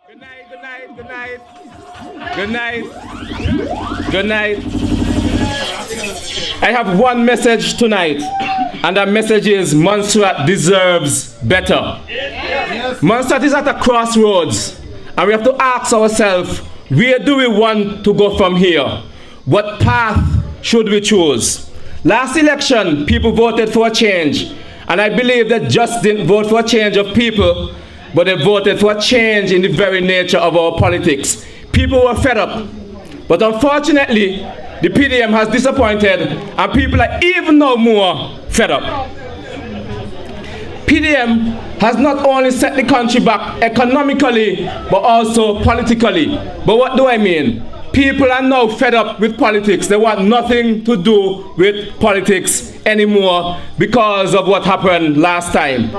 Good night, good night, good night. Good night. Good night. I have one message tonight, and that message is Montserrat deserves better. Montserrat is at a crossroads, and we have to ask ourselves, where do we want to go from here? What path should we choose? Last election, people voted for a change, and I believe they just didn't vote for a change of people, but they voted for a change in the very nature of our politics. People were fed up, but unfortunately, the PDM has disappointed, and people are even now more fed up. PDM has not only set the country back economically, but also politically. But what do I mean? People are now fed up with politics. They want nothing to do with politics anymore because of what happened last time.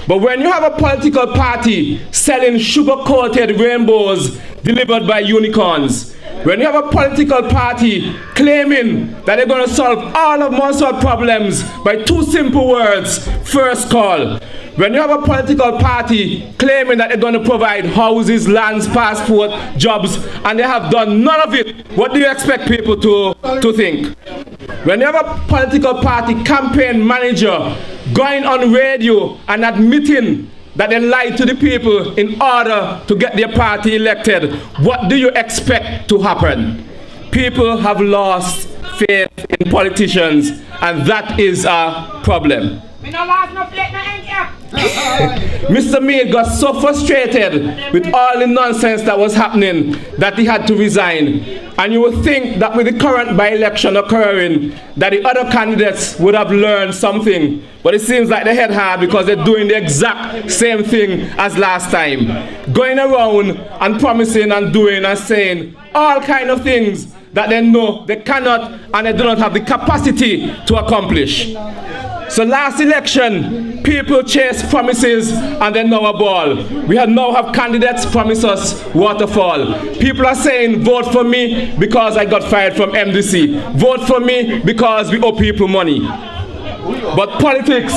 But when you have a political party selling sugar-coated rainbows delivered by unicorns, when you have a political party claiming that they're going to solve all of Montserrat problems by two simple words, first call. When you have a political party claiming that they're going to provide houses, lands, passport, jobs, and they have done none of it, what do you expect people to think? When you have a political party campaign manager going on radio and admitting that they lied to the people in order to get their party elected, what do you expect to happen? People have lost faith in politicians, and that is a problem. Mr. Meade got so frustrated with all the nonsense that was happening that he had to resign. And you would think that with the current by-election occurring, that the other candidates would have learned something. But it seems like they head hard because they're doing the exact same thing as last time. Going around and promising and doing and saying all kind of things that they know they cannot and they do not have the capacity to accomplish. So last election, people chased promises and they know a ball. We now have candidates promise us waterfall. People are saying, vote for me because I got fired from MDC. Vote for me because we owe people money. But politics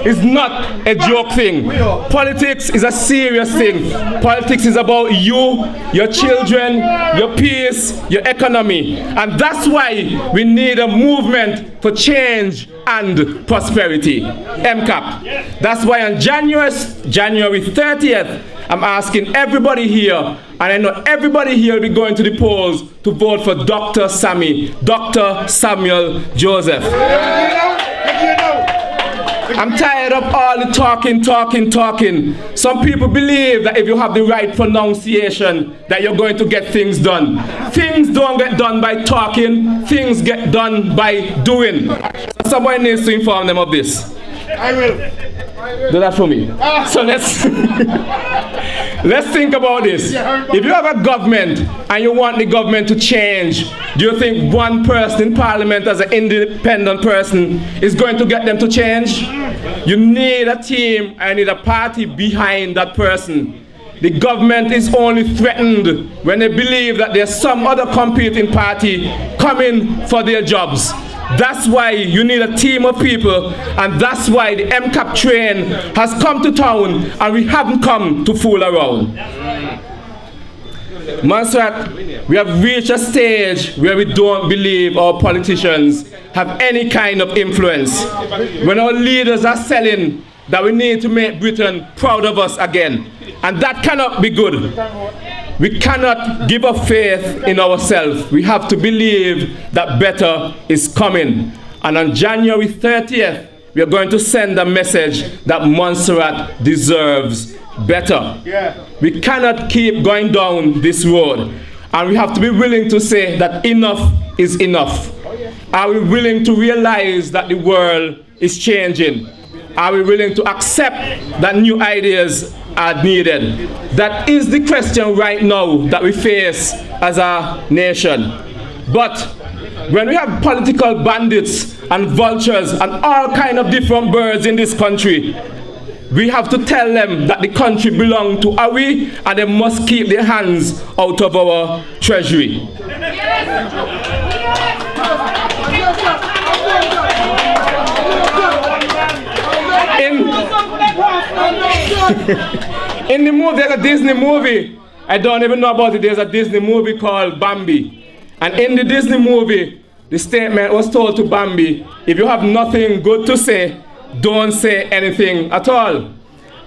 is not a joke thing. Politics is a serious thing. Politics is about you, your children, your peace, your economy. And that's why we need a movement for change and prosperity. MCAP. That's why on January 30th, I'm asking everybody here, and I know everybody here will be going to the polls to vote for Dr. Sammy, Dr. Samuel Joseph. I'm tired of all the talking. Some people believe that if you have the right pronunciation, that you're going to get things done. Things don't get done by talking, things get done by doing. Somebody needs to inform them of this. I will. Do that for me. So let's let's think about this. If you have a government and you want the government to change, do you think one person in parliament as an independent person is going to get them to change? You need a team and you need a party behind that person. The government is only threatened when they believe that there's some other competing party coming for their jobs. That's why you need a team of people, and that's why the MCAP train has come to town and we haven't come to fool around. Montserrat, we have reached a stage where we don't believe our politicians have any kind of influence. When our leaders are selling that we need to make Britain proud of us again, and that cannot be good. We cannot give up faith in ourselves. We have to believe that better is coming. And on January 30th, we are going to send a message that Montserrat deserves better. We cannot keep going down this road. And we have to be willing to say that enough is enough. Are we willing to realize that the world is changing? Are we willing to accept that new ideas are needed? That is the question right now that we face as a nation. But when we have political bandits and vultures and all kind of different birds in this country, we have to tell them that the country belongs to we and they must keep their hands out of our treasury. In the movie, there's a Disney movie I don't even know about it. There's a Disney movie called Bambi. And in the Disney movie, the statement was told to Bambi, if you have nothing good to say, don't say anything at all.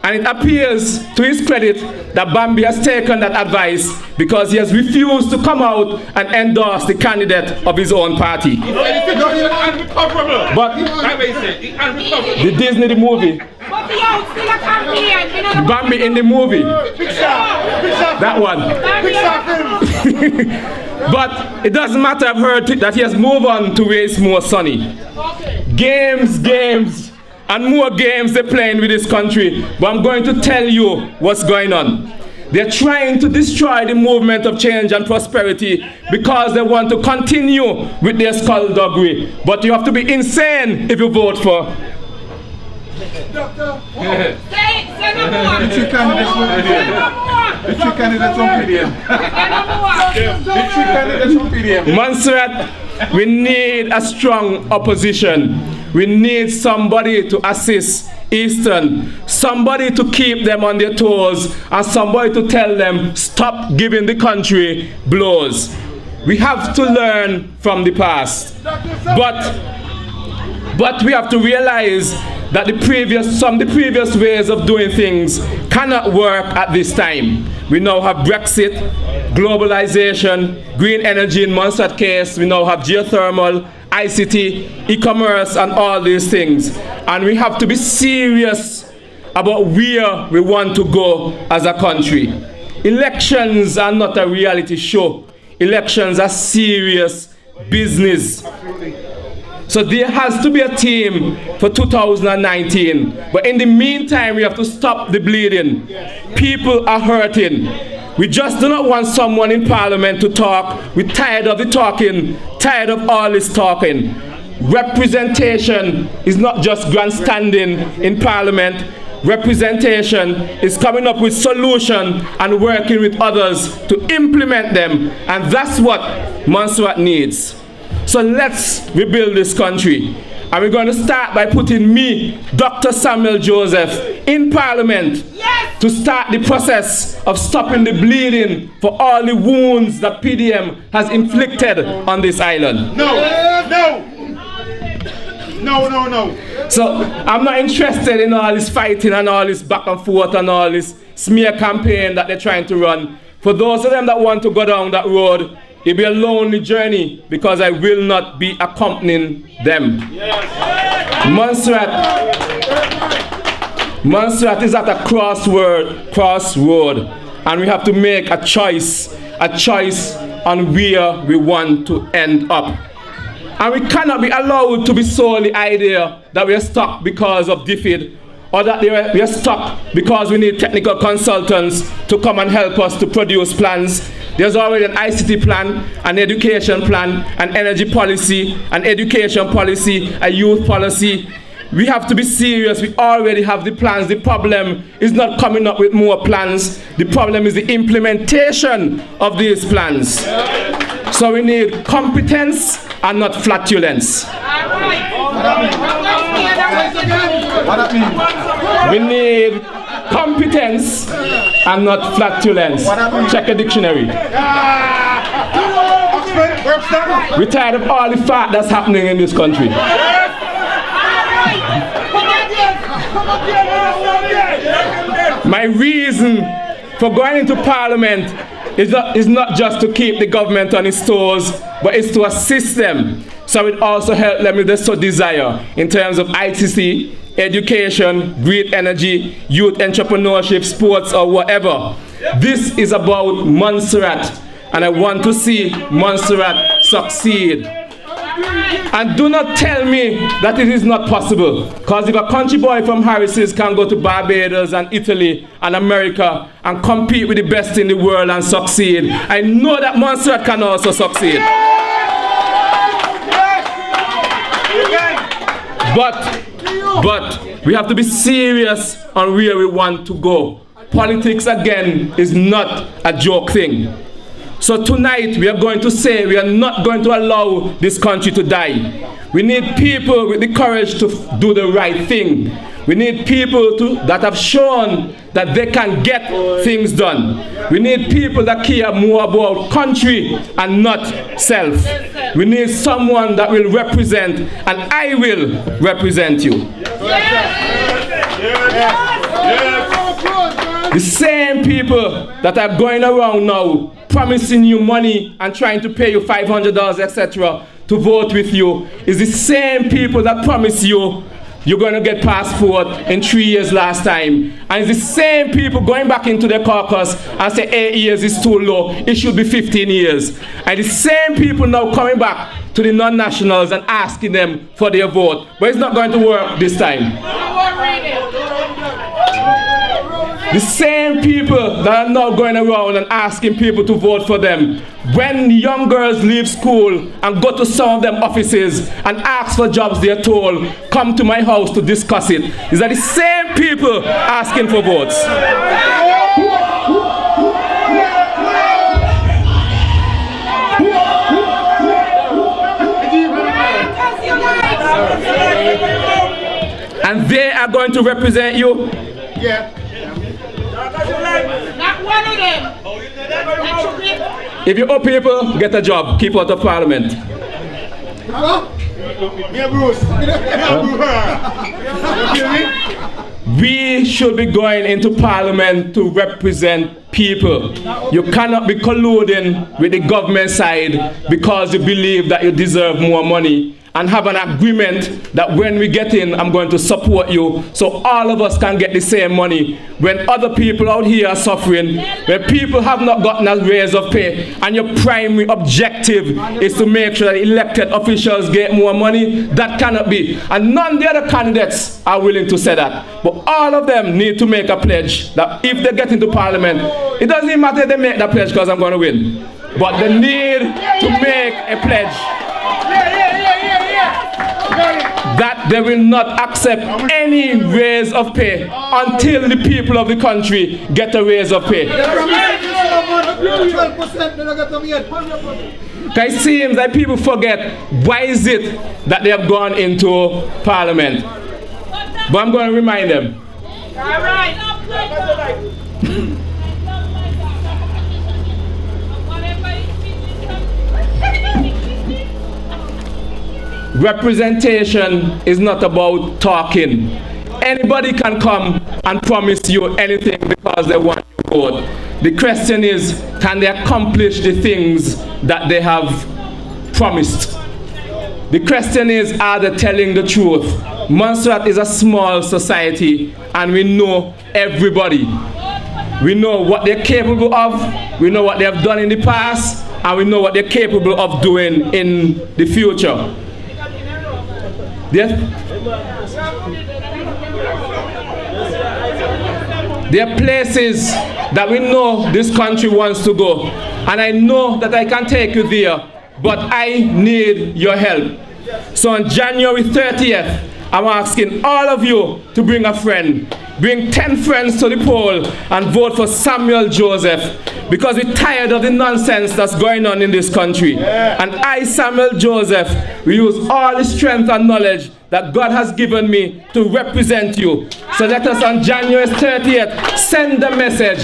And it appears to his credit that Bambi has taken that advice because he has refused to come out and endorse the candidate of his own party. But the Disney the movie, Bambi in the movie, that one. But it doesn't matter, I've heard that he has moved on to where it's more sunny. Games, and more games they're playing with this country. But I'm going to tell you what's going on. They're trying to destroy the movement of change and prosperity because they want to continue with their skullduggery. But you have to be insane if you vote for. Doctor, say no more. The three candidates on PDM. Montserrat, we need a strong opposition. We need somebody to assist Eastern, somebody to keep them on their toes, and somebody to tell them, stop giving the country blows. We have to learn from the past. But we have to realize that some of the previous ways of doing things cannot work at this time. We now have Brexit, globalization, green energy in Montserrat case, we now have geothermal, ICT, e-commerce, and all these things. And we have to be serious about where we want to go as a country. Elections are not a reality show. Elections are serious business. So there has to be a team for 2019. But in the meantime, we have to stop the bleeding. People are hurting. We just do not want someone in Parliament to talk. We're tired of the talking, tired of all this talking. Representation is not just grandstanding in Parliament. Representation is coming up with solutions and working with others to implement them. And that's what Montserrat needs. So let's rebuild this country. And we're going to start by putting me, Dr. Samuel Joseph, in Parliament to start the process of stopping the bleeding for all the wounds that PDM has inflicted on this island. No. So I'm not interested in all this fighting and all this back and forth and all this smear campaign that they're trying to run. For those of them that want to go down that road, it'll be a lonely journey because I will not be accompanying them. Montserrat is at a crossroad, and we have to make a choice on where we want to end up. And we cannot be allowed to be solely idea that we are stuck because of defeat, or that we are stuck because we need technical consultants to come and help us to produce plans. There's already an ICT plan, an education plan, an energy policy, an education policy, a youth policy. We have to be serious. We already have the plans. The problem is not coming up with more plans. The problem is the implementation of these plans. So we need competence and not flatulence. We need competence and not flatulence. Check a dictionary. We're tired of all the fat that's happening in this country. My reason for going into Parliament is not just to keep the government on its toes, but it's to assist them. So it also helps them with their desire in terms of ITC, education, green energy, youth entrepreneurship, sports, or whatever. This is about Montserrat, and I want to see Montserrat succeed. And do not tell me that it is not possible, because if a country boy from Harris's can go to Barbados and Italy and America and compete with the best in the world and succeed, I know that Montserrat can also succeed. But we have to be serious on where we want to go. Politics, again, is not a joke thing. So tonight we are going to say we are not going to allow this country to die. We need people with the courage to do the right thing. We need people that have shown that they can get things done. We need people that care more about country and not self. We need someone that will represent, and I will represent you. The same people that are going around now promising you money and trying to pay you $500, etc., to vote with you is the same people that promise you you're going to get passport in 3 years last time. And it's the same people going back into the caucus and say 8 years is too low, it should be 15 years. And the same people now coming back to the non-nationals and asking them for their vote. But it's not going to work this time. The same people that are now going around and asking people to vote for them. When young girls leave school and go to some of them offices and ask for jobs, they're told, come to my house to discuss it. These are the same people asking for votes. And they are going to represent you? Yeah. Not one of them. If you owe people, get a job. Keep out of parliament. We should be going into parliament to represent people. You cannot be colluding with the government side because you believe that you deserve more money, and have an agreement that when we get in, I'm going to support you so all of us can get the same money. When other people out here are suffering, when people have not gotten a raise of pay, and your primary objective is to make sure that elected officials get more money, that cannot be. And none of the other candidates are willing to say that. But all of them need to make a pledge that if they get into parliament, it doesn't even matter if they make that pledge because I'm going to win. But they need to make a pledge that they will not accept any raise of pay until the people of the country get a raise of pay. It seems that people forget why is it that they have gone into parliament. But I'm going to remind them. Representation is not about talking. Anybody can come and promise you anything because they want your vote. The question is, can they accomplish the things that they have promised? The question is, are they telling the truth? Montserrat is a small society and we know everybody. We know what they're capable of, we know what they have done in the past, and we know what they're capable of doing in the future. There are places that we know this country wants to go, and I know that I can take you there, but I need your help. So on January 30th, I'm asking all of you to bring a friend. Bring 10 friends to the poll and vote for Samuel Joseph, because we're tired of the nonsense that's going on in this country. And I, Samuel Joseph, will use all the strength and knowledge that God has given me to represent you. So let us on January 30th send the message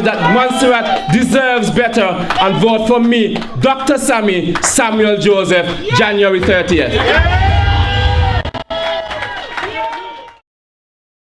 that Montserrat deserves better and vote for me, Dr. Sammy, Samuel Joseph, January 30th.